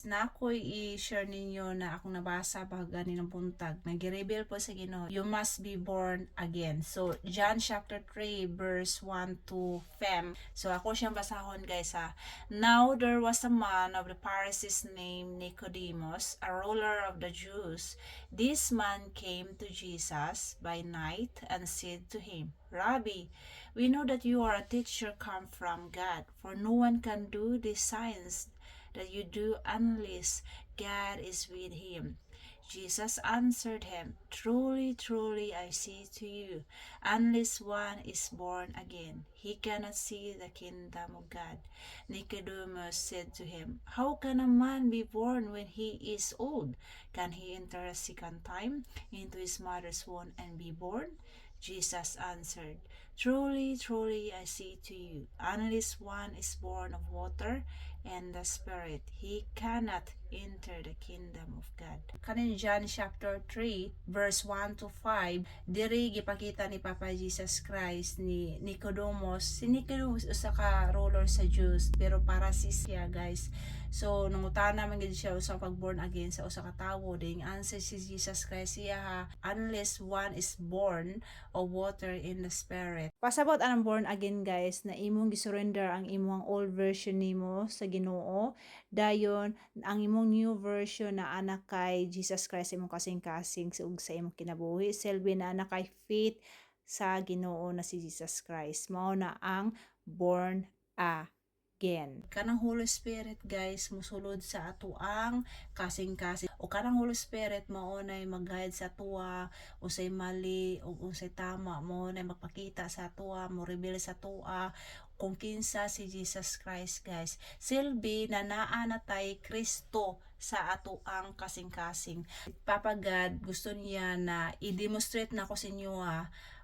Na ako i-share ninyo na akong nabasa pag ganinang buntag nag-reveal po sa Ginoo, you must be born again. So John chapter 3 verse 1 to 5. So ako siyang basahon guys ha. Now there was a man of the Pharisees named Nicodemus, a ruler of the Jews. This man came to Jesus by night and said to him, Rabbi, we know that you are a teacher come from God, for no one can do these signs that you do unless God is with him. Jesus answered him, Truly, truly, I say to you, unless one is born again, he cannot see the kingdom of God. Nicodemus said to him, How can a man be born when he is old? Can he enter a second time into his mother's womb and be born? Jesus answered, Truly, truly, I say to you, unless one is born of water and the Spirit, he cannot enter the kingdom of God. Kanin John chapter 3, verse 1 to 5, diri gipakita ni Papa Jesus Christ ni Nicodemus. Si Nicodemus usa ka ruler sa Jews, pero para siya guys. So nangutana man gid siya usa pag born again sa usa ka tawo. Ding answer si Jesus Christ siya ha, unless one is born of water in the Spirit. Pasabot anang born again guys, na imong gisurrender ang imong old version nimo sa Ginoo, dayon ang imong new version na anak kay Jesus Christ imong kasing-kasing ug sa imong kinabuhi, selbi na anak kay faith sa Ginoo na si Jesus Christ. Mao na ang born again. Kanang Holy Spirit guys musulod sa atuang kasing-kasing, o kanang Holy Spirit mao nay mag-guide sa tuwa usay mali o usay tama, mo nay magpakita sa tuwa, mo reveal sa tuwa kung kinsa si Jesus Christ guys. Silbi na naa na tay Kristo sa ato ang kasing-kasing. Papa God gusto niya na i-demonstrate na ko sa inyo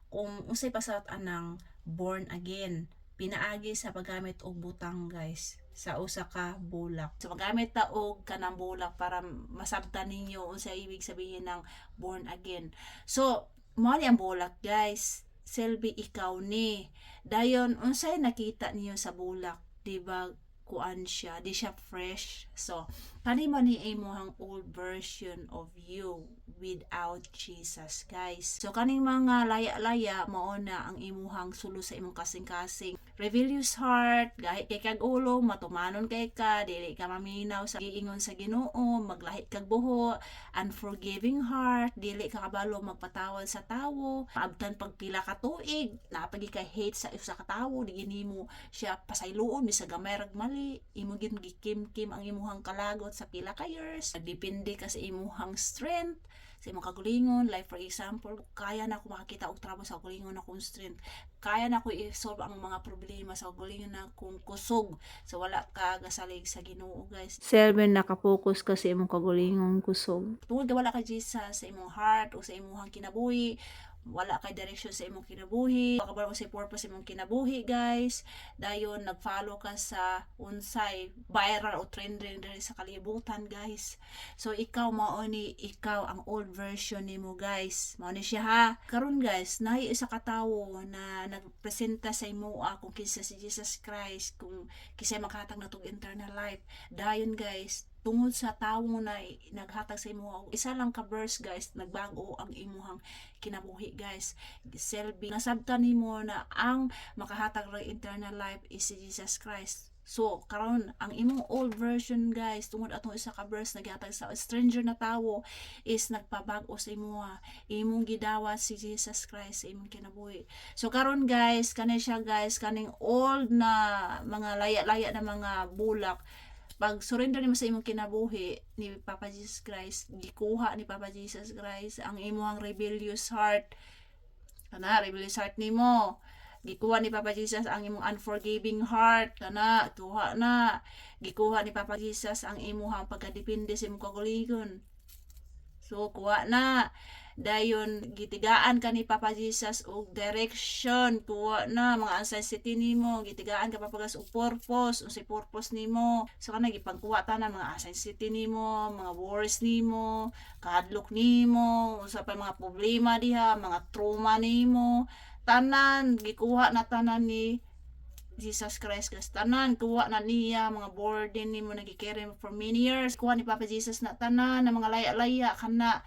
kung unsay pasawat anang born again. Pinaagi sa paggamit og butang guys sa usa ka bulak. So magamit ta og kanang bulak para masabtan ninyo unsa ibig sabihin ng born again. So mo ni ang bulak guys, selbi ikaw ni. Dayon unsay nakita niyo sa bulak, di ba? Kuan siya, di siya fresh. So kani man ni imong old version of you without Jesus guys. So kaning mga laya-laya mao na ang imuhang sulo sa imong kasing-kasing. Rebellious heart, gahi kay kag ulo, matumanon kay ka, dili ka maminaw sa giingon sa Ginoo, maglahit kag buho, unforgiving heart, dili ka kabalo magpatawad sa tawo, maabtan pagpila ka tuig, napagi kay hate sa usa ka tawo, di nimo siya pasayloon bisag gamay rag mali, imo gid gikim-kim ang imuhang kalagot sa pila ka years, depende ka sa imuhang strength, sa imong kagulingon. Like for example, kaya na ako makakita og trabaho sa kagulingon akong strength, kaya na ako i-solve ang mga problema sa kagulingon na kung kusog, so wala ka gasalig sa Ginoo guys. Selben nakapokus ka sa imong kagulingon kusog, tungod wala ka Jesus sa imong heart o sa imong kinabuhi, wala kay direction sa imong kinabuhi, makabalo sa purpose sa imong kinabuhi guys, dayon nag-follow ka sa unsay viral o trending diri sa kalibutan guys. So ikaw mao ni, ikaw ang old version nimo guys, mao ni siya ha. Karon guys nahi isa ka tawo na nagpresenta sa imo kung kinsa si Jesus Christ, kung kisay makahatag natong eternal life. Dayon guys, tungod sa tawo na naghatag sa imo isa lang ka verse guys, nagbago ang imuhang kinabuhi guys. Selbi nasabtan nimo na ang makahatag ra eternal life is si Jesus Christ. So karon ang imong old version guys, tungod atong isa ka verse naghatag sa stranger na tawo is nagpabago sa imo, imong gidawat si Jesus Christ sa imong kinabuhi. So karon guys, kani siya guys, kaning old na mga laya-laya na mga bulak, pag surrender nimo sa imong kinabuhi ni Papa Jesus Christ, gikuha ni Papa Jesus Christ ang imong rebellious heart, kana rebellious heart nimo, gikuha ni Papa Jesus ang imong unforgiving heart, kana tuha na, gikuha ni Papa Jesus ang imong pagkadepende sa imong kaugalingon, so kuha na. Dayon gitigaan ka ni Papa Jesus og direction, kuha na mga anxiety nimo, gitigaan ka papagas og purpose, unsay purpose nimo. So kana gipangkuha ta na mga anxiety nimo, mga worries nimo, kahadlok nimo, usa pa mga problema diha, mga trauma nimo, tanan gikuha na tanan ni Jesus Christ guys, tanan kuha na niya mga burden nimo nagikere for many years, kuha ni Papa Jesus na tanan na mga laya-laya kana.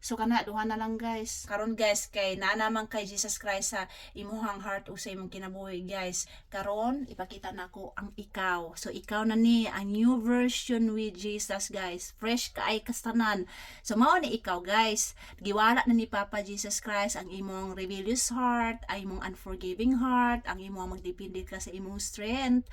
So kana duha na lang guys. Karon guys kay naa naman kay Jesus Christ sa imuhang heart o sa imong kinabuhi guys. Karon ipakita nako ang ikaw. So ikaw na ni ang new version with Jesus guys. Fresh kaay kastanan. So mao ni ikaw guys. Giwala na ni Papa Jesus Christ ang imong rebellious heart, ang imong unforgiving heart, ang imong magdepende ka sa imong strength,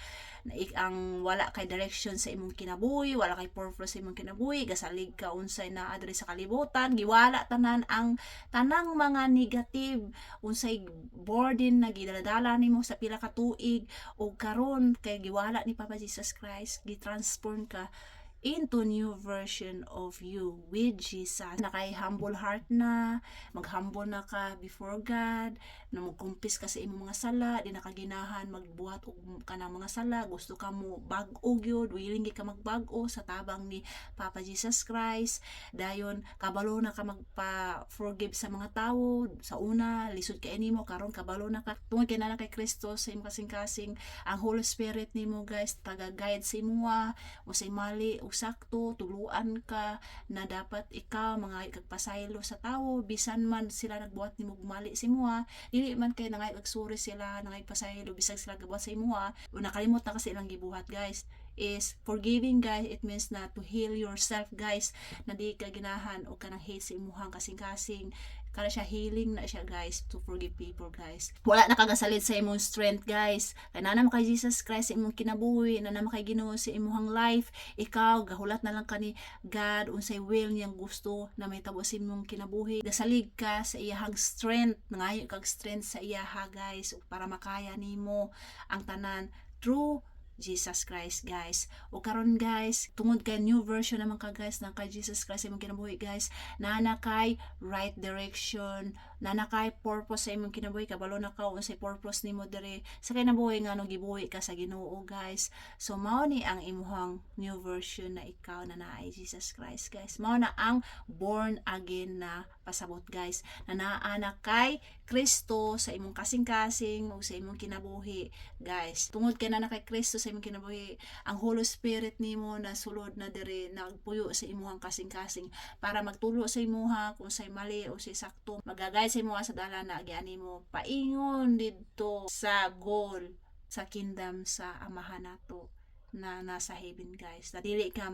ang wala kay direction sa imong kinabuhi, wala kay purpose sa imong kinabuhi, gasalig ka unsay naa diri sa kalibutan, giwala tanan ang tanang mga negative unsay burden na gidala nimo sa pila ka tuig ug karon kay giwala ni Papa Jesus Christ, gitransform ka into new version of you with Jesus. Nakay humble heart na, maghumble na ka before God, na magkumpis ka sa imong mga sala, di nakaginahan magbuhat og kanang mga sala, gusto ka mo bag-o gyud, willing ka magbag-o sa tabang ni Papa Jesus Christ. Dayon kabalo na ka magpa-forgive sa mga tawo. Sa una lisod kay nimo, karon kabalo na ka tungod kay na kay Kristo sa imong kasing-kasing. Ang Holy Spirit nimo guys taga-guide sa imuha o sa mali sakto, tuluan ka na dapat ikaw mga ikagpasaylo sa tawo bisan man sila nagbuhat nimo gumali sa imuha, dili man kay nangay agsuri sila, nangay pasaylo bisag sila gabuhat sa imuha o nakalimot na kasi ilang gibuhat guys. Is forgiving guys, it means na to heal yourself guys, na di ka ginahan o kanang hate sa imuhang kasing-kasing. Kana siya healing na siya guys, to forgive people guys. Wala na kagasalit sa imong strength guys. Kay na naman kay Jesus Christ sa imong kinabuhi, na naman kay Ginoo sa imong life. Ikaw gahulat na lang kani God unsay will niyang gusto na may tabo sa imong kinabuhi. Gasalig ka sa iyahang strength, nangayo kag strength sa iyaha guys para makaya nimo ang tanan through Jesus Christ guys. O karon guys, tungod kay new version naman ka guys ng kay Jesus Christ imong kinabuhi guys, na kay right direction, na kay purpose sa imong kinabuhi, kabalo na ka unsay purpose nimo diri sa kinabuhi nga nung gibuhi ka sa Ginoo guys. So mao ni ang imuhang new version na ikaw na naay Jesus Christ guys. Mao na ang born again na pasabot guys, na naa na kay Kristo sa imong kasing-kasing o sa imong kinabuhi guys. Tungod kay na kay Kristo sa imong kinabuhi, ang Holy Spirit nimo na sulod na diri nagpuyo sa imong kasing-kasing para magtulo sa imuha kung say mali o say sakto, magagay sa imuha sa dalan na agian nimo paingon didto sa goal sa kingdom sa Amahan nato na nasa heaven guys. Na dili ka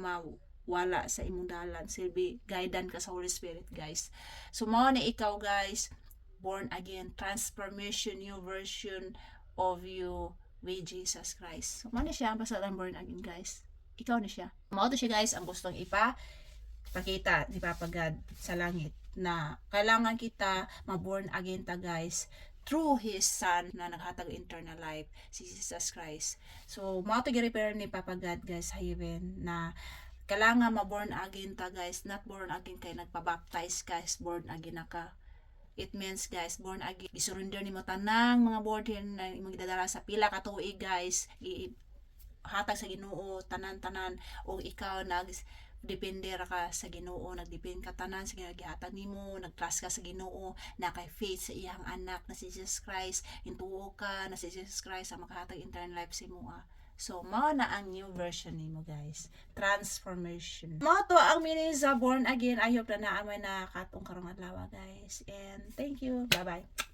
wala sa imong dalan, silbi guidan ka sa Holy Spirit guys. So mao ni ikaw guys, born again, transformation, new version of you with Jesus Christ. So, mano siya, basta lang born again guys. Ikaw na siya. Mao to siya guys, ang gustong pakita ni Papa God sa langit, na kailangan kita ma-born again ta guys through His Son na naghatag eternal life, si Jesus Christ. So, mao to gi-repair ni Papa God guys sa heaven, na kailangan ma-born again ta guys, not born again kay nagpa-baptize guys, born again na ka. It means guys, born again, isurrender nimo tanang mga burden na imong gidadala sa pila ka tuig guys, hatag sa Ginoo tanan-tanan, o ikaw depende ra ka sa Ginoo, nagdepend ka tanan sa gihatag nimo, nagtrust ka sa Ginoo, na kay faith sa iyang anak na si Jesus Christ, hintuo ka na si Jesus Christ ang makahatag eternal life sa imo. So, mao na ang new version nimo guys. Transformation. Mao to ang meaning sa born again. I hope na naamay na katong karong adlaw guys. And thank you. Bye-bye.